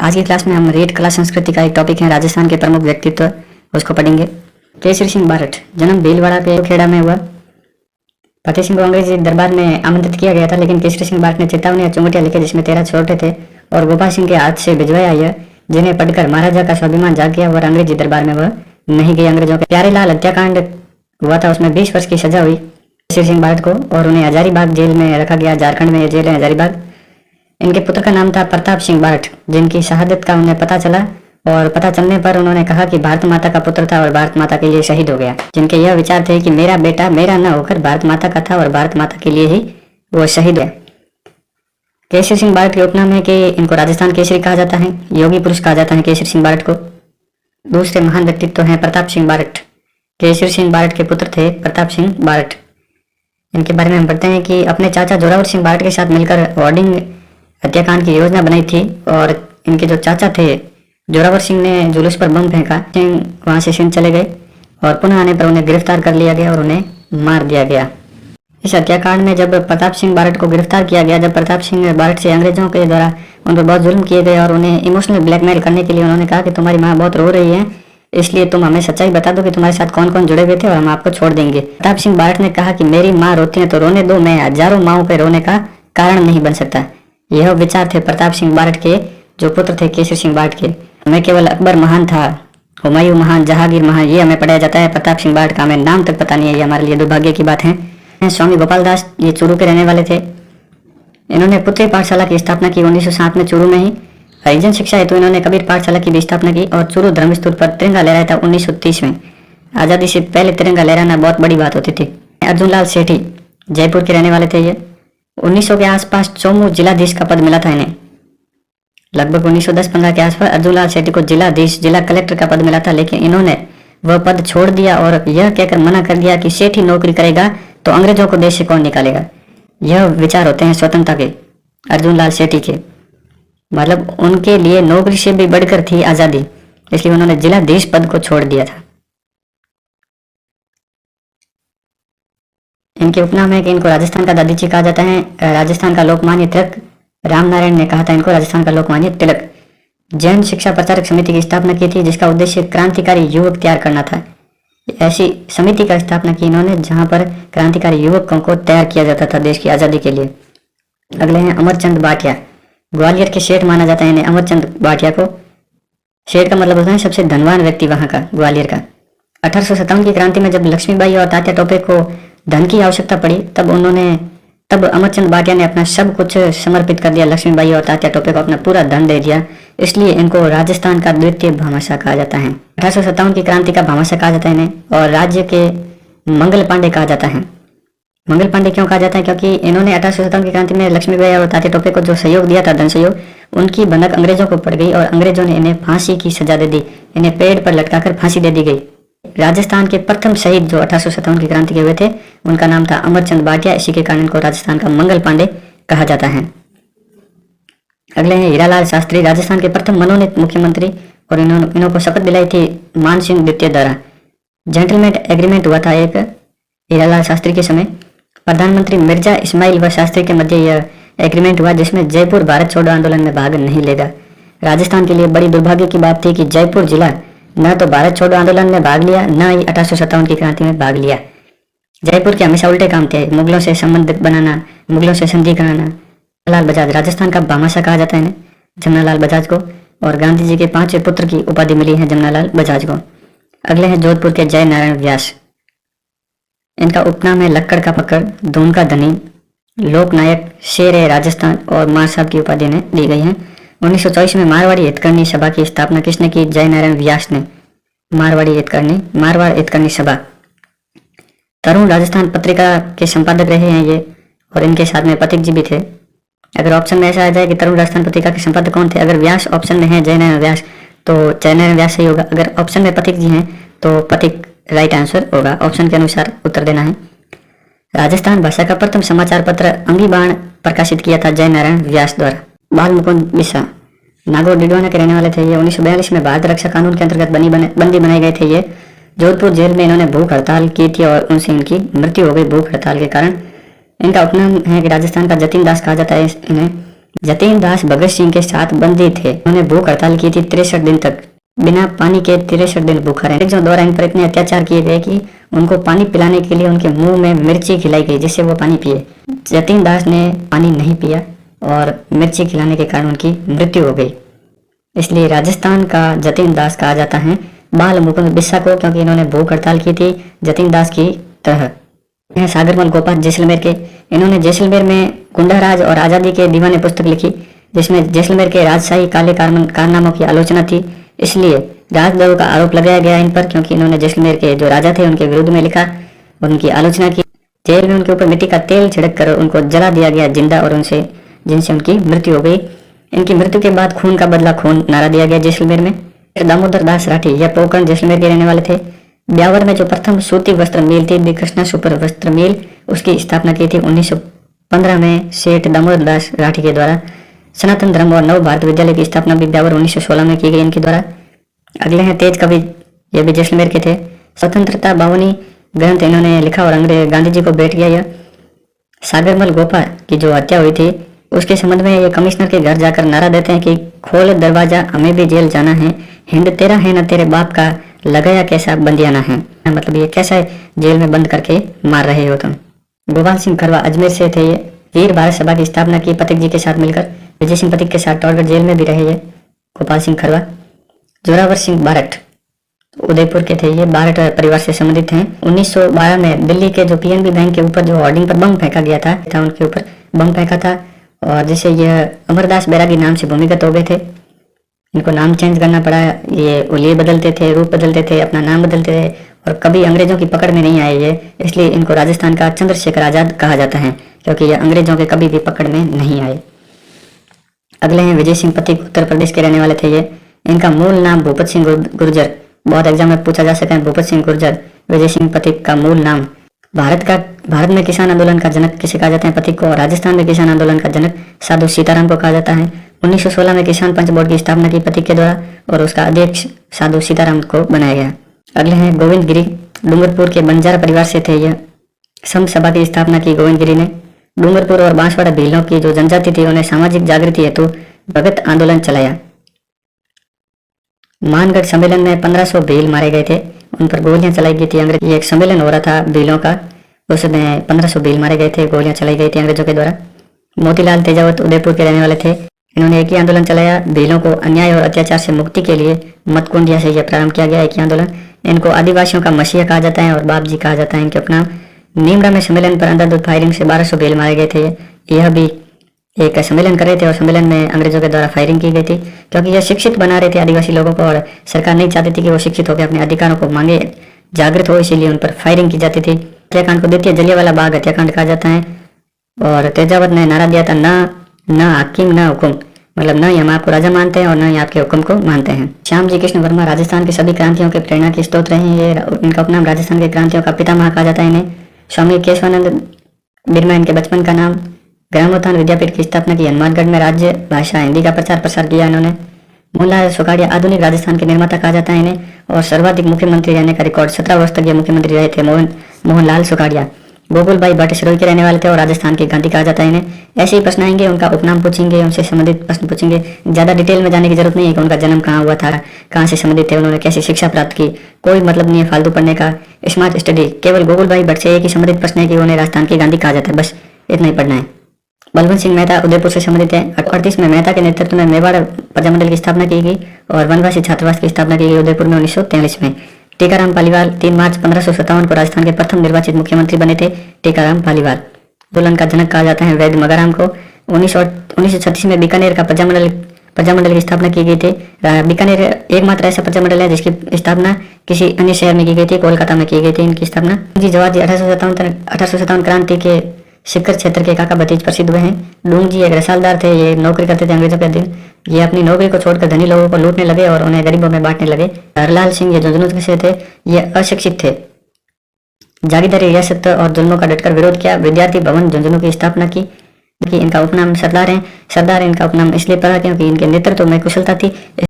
आज की क्लास में हम रेड कला संस्कृति का एक टॉपिक है राजस्थान के प्रमुख व्यक्तित्व, उसको पढ़ेंगे। केसरी सिंह बारठ जन्म भीलवाड़ा के खेड़ा में हुआ। फतेह सिंह को अंग्रेजी दरबार में आमंत्रित किया गया था, लेकिन केसरी सिंह बारठ ने चेतावनी और चुंगटिया लिखे जिसमें 13 छोटे थे और गोपाल सिंह के हाथ से भिजवाया यह, जिन्हें पढ़कर महाराजा का स्वाभिमान जाग गया और अंग्रेजी दरबार में वह नहीं गए। अंग्रेजों के प्यारेलाल हत्याकांड हुआ था, उसमें 20 वर्ष की सजा हुई केसरी सिंह बारठ को और उन्हें हजारीबाग जेल में रखा गया। झारखंड में यह जेल है हजारीबाग। इनके पुत्र का नाम था प्रताप सिंह बारठ, जिनकी शहादत का उन्हें पता चला और पता चलने पर उन्होंने कहा कि भारत माता का पुत्र था और भारत माता के लिए शहीद हो गया। जिनके यह विचार थे कि मेरा बेटा मेरा न होकर भारत माता का था और भारत माता के लिए ही वो शहीद है। केसरी सिंह बारठ के उपनाम है कि इनको राजस्थान केसरी कहा जाता है, योगी पुरुष कहा जाता है केसरी सिंह बारठ को। दूसरे महान व्यक्तित्व हैं प्रताप सिंह बारठ। केसरी सिंह बारठ के पुत्र थे प्रताप सिंह बारठ। इनके बारे में हम पढ़ते हैं कि अपने चाचा जोरावर सिंह बारठ के साथ मिलकर होर्डिंग हत्याकांड की योजना बनाई थी और इनके जो चाचा थे जोरावर सिंह ने जुलूस पर बम फेंका। सिंह वहां से सिंध चले गए और पुनः आने पर उन्हें गिरफ्तार कर लिया गया और उन्हें मार दिया गया। इस हत्याकांड में जब प्रताप सिंह बारठ को गिरफ्तार किया गया, जब प्रताप सिंह बारठ से अंग्रेजों के द्वारा उन पर बहुत जुल्म किए गए और उन्हें इमोशनल ब्लैकमेल करने के लिए उन्होंने कहा कि तुम्हारी माँ बहुत रो रही है, इसलिए तुम हमें सच्चाई बता दो कि तुम्हारे साथ कौन कौन जुड़े हुए थे और हम आपको छोड़ देंगे। प्रताप सिंह बारठ ने कहा कि मेरी माँ रोती है तो रोने दो, मैं हजारों माओं पे रोने का कारण नहीं बन सकता। यह विचार थे प्रताप सिंह बारठ के, जो पुत्र थे केसरी सिंह बारठ के। हमें केवल अकबर महान था, हुमायूं महान, जहांगीर महान, ये हमें पढ़ाया जाता है। प्रताप सिंह बारठ का हमें नाम तक पता नहीं है, ये हमारे लिए दुर्भाग्य की बात है। स्वामी गोपाल दास ये चूरू के रहने वाले थे। इन्होंने पुत्री पाठशाला की स्थापना की 1907 में चूरू में ही। हरिजन शिक्षा हेतु इन्होंने कबीर पाठशाला की भी स्थापना की और चूरू धर्मस्तूप पर तिरंगा लहराया था 1930 में। आज़ादी से पहले तिरंगा लहराना बहुत बड़ी बात होती थी। अर्जुन लाल सेठी जयपुर के रहने वाले थे ये। 1900 के आसपास चौमू जिलाधीश का पद मिला था इन्हें। लगभग 1910-15 के आसपास अर्जुन लाल सेठी को जिलाधीश, जिला कलेक्टर का पद मिला था, लेकिन इन्होंने वह पद छोड़ दिया और यह कहकर मना कर दिया कि सेठी नौकरी करेगा तो अंग्रेजों को देश से कौन निकालेगा। यह विचार होते हैं स्वतंत्रता के, अर्जुन लाल सेठी के। मतलब उनके लिए नौकरी से भी बढ़कर थी आजादी, इसलिए उन्होंने जिलाधीश पद को छोड़ दिया था। इनके उपनाम है कि इनको राजस्थान का दादीची कहा जाता है। राजस्थान का लोकमान्य तिलक, रामनारायण ने कहा था इनको राजस्थान का लोकमान्य तिलक। जैन शिक्षा प्रचारक समिति की स्थापना की थी, जिसका उद्देश्य क्रांतिकारी युवक तैयार करना था। ऐसी समिति का स्थापना की इन्होंने जहां पर क्रांतिकारी युवकों को तैयार किया जाता था देश की आजादी के लिए। अगले हैं अमरचंद भाटिया। ग्वालियर के सेठ माना जाता है इन्हें, अमरचंद भाटिया को। सेठ का मतलब होता है सबसे धनवान व्यक्ति वहां का, ग्वालियर का। 1857 की क्रांति में जब लक्ष्मीबाई और तात्या टोपे को धन की आवश्यकता पड़ी, तब अमरचंद भाटिया ने अपना सब कुछ समर्पित कर दिया। लक्ष्मीबाई और तात्या टोपे को अपना पूरा धन दे दिया, इसलिए इनको राजस्थान का द्वितीय भामाशाह कहा जाता है। 1857 की क्रांति का भामाशाह कहा जाता है इन्हें और राज्य के मंगल पांडे कहा जाता है। मंगल पांडे क्यों कहा जाता है? क्योंकि इन्होंने 1857 की क्रांति में लक्ष्मीबाई और तात्या टोपे को जो सहयोग दिया था, धन सहयोग, उनकी भनक अंग्रेजों को पड़ गई और अंग्रेजों ने इन्हें फांसी की सजा दे दी। इन्हें पेड़ पर लटकाकर फांसी दे दी गई। राजस्थान के प्रथम शहीद जो 1857 की क्रांति के हुए थे, उनका नाम था अमरचंद भाटिया। इसी के कारण इनको राजस्थान का मंगल पांडे कहा जाता है। अगले हैं हीरालाल शास्त्री, राजस्थान के प्रथम मनोनीत मुख्यमंत्री, और इन्होंने शपथ दिलाई थी मानसिंह द्वितीय द्वारा। जेंटलमैन एग्रीमेंट हुआ था एक हीरालाल शास्त्री के समय। प्रधानमंत्री मिर्जा इस्माइल व शास्त्री के मध्य यह एग्रीमेंट हुआ, जिसमें जयपुर भारत छोड़ो आंदोलन में भाग नहीं लेगा। राजस्थान के लिए बड़ी दुर्भाग्य की बात थी कि जयपुर जिला न तो भारत छोड़ो आंदोलन में भाग लिया, न ही 1857 की क्रांति में भाग लिया। जयपुर के हमेशा उल्टे काम थे, मुगलों से संबंध बनाना, मुगलों से संधि कराना। जमनालाल बजाज, राजस्थान का भामाशाह कहा जाता है इन्हें, जमनालाल बजाज को, और गांधी जी के 5वें पुत्र की उपाधि मिली है जमनालाल बजाज को। अगले हैं जोधपुर के जय नारायण व्यास। इनका उपनाम है लक्कड़ का पकड़, धून का धनी, लोकनायक, शेर है राजस्थान और मार साहब की उपाधि ने दी गई है। 1924 में मारवाड़ी हितकर्णी सभा की स्थापना किसने की? जय नारायण व्यास ने। मारवाड़ हितकर्णी सभा। तरुण राजस्थान पत्रिका के संपादक रहे हैं ये, और इनके साथ में पथिक जी भी थे। अगर ऑप्शन में ऐसा आ जाए कि तरुण राजस्थान पत्रिका के संपादक कौन थे, अगर व्यास ऑप्शन में है, जय नारायण व्यास, तो जय नारायण व्यास सही होगा। अगर ऑप्शन में पथिक जी हैं तो पथिक राइट आंसर होगा। ऑप्शन के अनुसार उत्तर देना है। राजस्थान भाषा का प्रथम समाचार पत्र अंगीबाण प्रकाशित किया था जय नारायण व्यास द्वारा। बाल मुकुंद बिस्सा नागौर डिडवाना के रहने वाले थे ये। 1942 में भारत रक्षा कानून के अंतर्गत बंदी बनाए गए थे ये। जोधपुर जेल में इन्होंने भूख हड़ताल की थी और उनसे इनकी मृत्यु हो गई भूख हड़ताल के कारण। इनका उपनाम है कि राजस्थान का जतिन दास कहा जाता है इन्हें। जतीन दास भगत सिंह के साथ बंदी थे। उन्होंने भूख हड़ताल की थी 63 दिन तक, बिना पानी के 63 दिन भूखा रहे। अंग्रेजों द्वारा इन पर इतने अत्याचार किए गए कि उनको पानी पिलाने के लिए उनके मुंह में मिर्ची खिलाई गई जिससे वो पानी पिए। जतीन दास ने पानी नहीं पिया और मिर्ची खिलाने के कारण उनकी मृत्यु हो गई। इसलिए राजस्थान का जतीन दास कहा जाता है बाल मुकुंद बिस्सा को, क्योंकि इन्होंने भूख हड़ताल की थी जतीन दास की तरह। यह सागरमल गोपाल जैसलमेर के, इन्होंने जैसलमेर में गुंडाराज और आज़ादी के दीवाने पुस्तक लिखी जिसमें जैसलमेर के राजशाही काले कारनामों की आलोचना थी। इसलिए राजद्रोह का आरोप लगाया गया इन पर, क्योंकि इन्होंने जैसलमेर के जो राजा थे उनके विरुद्ध में लिखा, उनकी आलोचना की। जेल में उनके ऊपर मिट्टी का तेल छिड़क कर उनको जला दिया गया जिंदा और जिनसे उनकी मृत्यु हो गई। इनकी मृत्यु के बाद खून का बदला खून नारा दिया गया जैसलमेर में। दामोदर दास राठी यह पोखरण जैसलमेर के रहने वाले थे। ब्यावर में जो प्रथम सूती वस्त्र मिल थी दी कृष्णा सुपर वस्त्र मिल, उसकी स्थापना की थी 1915 में सेठ दामोदर दास राठी के द्वारा। सनातन धर्म और नव भारत विद्यालय की स्थापना भी ब्यावर 1916 में की गई इनके द्वारा। अगले हैं तेज कवि, ये भी जैसलमेर के थे। स्वतंत्रता बावनी ग्रंथ इन्होंने लिखा और अंग्रेज गांधी जी को भेंट किया। यह सागरमल गोपाल की जो हत्या हुई थी उसके संबंध में ये कमिश्नर के घर जाकर नारा देते हैं कि खोल दरवाजा हमें भी जेल जाना है, हिंद तेरा है न तेरे बाप का, लगाया कैसा बंदियाना है। मतलब ये कैसा जेल में बंद करके मार रहे हो तुम। गोपाल सिंह खरवा अजमेर से थे। ये वीर भारत सभा की स्थापना की पथिक जी के साथ मिलकर। विजय सिंह पथिक के साथ टॉर्गेट जेल में भी रहे ये गोपाल सिंह खरवा। जोरावर सिंह बारठ उदयपुर के थे। ये बारठ परिवार से संबंधित हैं। 1912 में दिल्ली के जो पीएनबी बैंक के ऊपर जो होर्डिंग पर बम फेंका गया था उनके ऊपर बम फेंका था और जिससे यह अमरदास बैरागी नाम से भूमिगत हो गए थे। इनको नाम चेंज करना पड़ा। ये उलिये बदलते थे, रूप बदलते थे, अपना नाम बदलते थे और कभी अंग्रेजों की पकड़ में नहीं आए ये, इसलिए इनको राजस्थान का चंद्रशेखर आजाद कहा जाता है, क्योंकि ये अंग्रेजों के कभी भी पकड़ में नहीं आए। अगले हैं विजय सिंह पथिक, उत्तर प्रदेश के रहने वाले थे ये। इनका मूल नाम भूपत सिंह गुर्जर, बहुत एग्जाम में पूछा जा सका है भूपत सिंह गुर्जर। विजय सिंह पथिक का मूल नाम। भारत में किसान आंदोलन का जनक किसे कहा जाता है पथिक को, और राजस्थान में किसान आंदोलन का जनक साधु सीताराम को कहा जाता है। 1916 में किसान पंच बोर्ड की स्थापना की पथिक के द्वारा और उसका अध्यक्ष साधु सीताराम को बनाया गया। अगले हैं गोविंद गिरी, डूंगरपुर के बंजारा परिवार से थे यह। सम सभा की स्थापना की गोविंद गिरी ने। डूंगरपुर और बांसवाड़ा भीलों की जो जनजाति थी उन्हें सामाजिक जागृति हेतु भगत आंदोलन चलाया। मानगढ़ सम्मेलन में 1500 भील मारे गए थे, उन पर गोलियां चलाई गई थी अंग्रेज। ये एक सम्मेलन हो रहा था भीलों का, उसमें 1500 भील मारे गए थे, गोलियां चलाई गई थी अंग्रेजों के द्वारा। मोतीलाल तेजावत उदयपुर के रहने वाले थे। इन्होंने एक ही आंदोलन चलाया, भीलों को अन्याय और अत्याचार से मुक्ति के लिए मतकुंडिया से यह प्रारंभ किया गया एक ही आंदोलन। इनको आदिवासियों का मसीहा कहा जाता है और बाप जी कहा जाता है इनके उपनाम। नीमरा में सम्मेलन पर अंधाधुंध फायरिंग से 1200 भील मारे गए थे। यह भी एक सम्मेलन कर रहे थे और सम्मेलन में अंग्रेजों के द्वारा फायरिंग की गई थी, क्योंकि यह शिक्षित बना रहे थे आदिवासी लोगों को और सरकार नहीं चाहती थी कि वो शिक्षित होकर अपने अधिकारों को मांगे, जागृत हो, इसीलिए उन पर फायरिंग की जाती थी। हत्याकांड को द्वितीय जलियांवाला बाग हत्याकांड कहा जाता है और तेजावत ने नारा दिया था न हाकिम न हुकुम, मतलब न ही हम आपको राजा मानते हैं और न ही आपके हुक्म को मानते हैं। श्याम जी कृष्ण वर्मा राजस्थान की सभी क्रांतियों के प्रेरणा के स्रोत रहे हैं। ये इनका उपनाम राजस्थान के क्रांतियों का पितामह कहा जाता है इन्हें। स्वामी केशवानंद बिरमा इनके बचपन का नाम। ग्रामोत्थान विद्यापीठ की स्थापना की। हनुमानगढ़ में राज्य भाषा हिंदी का प्रचार प्रसार किया इन्होंने। मोहनलाल सुखाड़िया आधुनिक राजस्थान के निर्माता कहा जाता है इन्हें और सर्वाधिक मुख्यमंत्री रहने का रिकॉर्ड 17 वर्ष तक ये मुख्यमंत्री रहे थे मोहनलाल सुखाड़िया। गोकुल भाई भट्ट सिरोही के रहने वाले थे और राजस्थान के गांधी कहा जाता है इन्हें। ऐसे ही प्रश्न आएंगे, उनका उपनाम पूछेंगे, उनसे संबंधित प्रश्न पूछेंगे। ज्यादा डिटेल में जाने की जरूरत नहीं है कि उनका जन्म कहाँ हुआ था, कहाँ से संबंधित थे, उन्होंने कैसी शिक्षा प्राप्त की, कोई मतलब नहीं है फालतू पढ़ने का। स्मार्ट स्टडी केवल गोकुल भाई भट्ट से एक ही संबंधित प्रश्न है कि उन्हें राजस्थान के गांधी कहा जाता है, बस इतना ही पढ़ना है। बलवंत सिंह मेहता उदयपुर से संबंधित है। 38 में मेहता के नेतृत्व में मेवाड़ प्रजामंडल की स्थापना की गई और वनवासी छात्रावास की स्थापना की गई उदयपुर में 1943 में। टीकाराम पालीवाल 3 मार्च 1557 को राजस्थान के प्रथम निर्वाचित मुख्यमंत्री बने थे। टीकाराम पालीवाल आंदोलन का जनक कहा जाता है वैद्य मगाराम को। 1936 में बीकानेर का प्रजामंडल की स्थापना की गई थी। बीकानेर एकमात्र ऐसा प्रजामंडल है जिसकी स्थापना किसी अन्य शहर में की गई थी, कोलकाता में की गई थी इनकी स्थापना। जी जवाहर जी 1857 क्रांति के शिखर क्षेत्र के काका भतीज प्रसिद्ध हुए हैं। डूंग जी एक रसालदार थे, ये नौकरी करते थे अंग्रेजों के अधीन। ये अपनी नौकरी को छोड़कर धनी लोगों को लूटने लगे और उन्हें गरीबों में बांटने लगे। हरलाल सिंह ये झुंझुनू से थे, ये अशिक्षित थे। जागीरदारी रियासत और जुल्मों का डटकर विरोध किया। विद्यार्थी भवन झुंझुनू की स्थापना की। इनका उपनाम सरदार है। सरदार इनका उपनाम इसलिए पड़ा क्योंकि इनके नेतृत्व में कुशलता थी।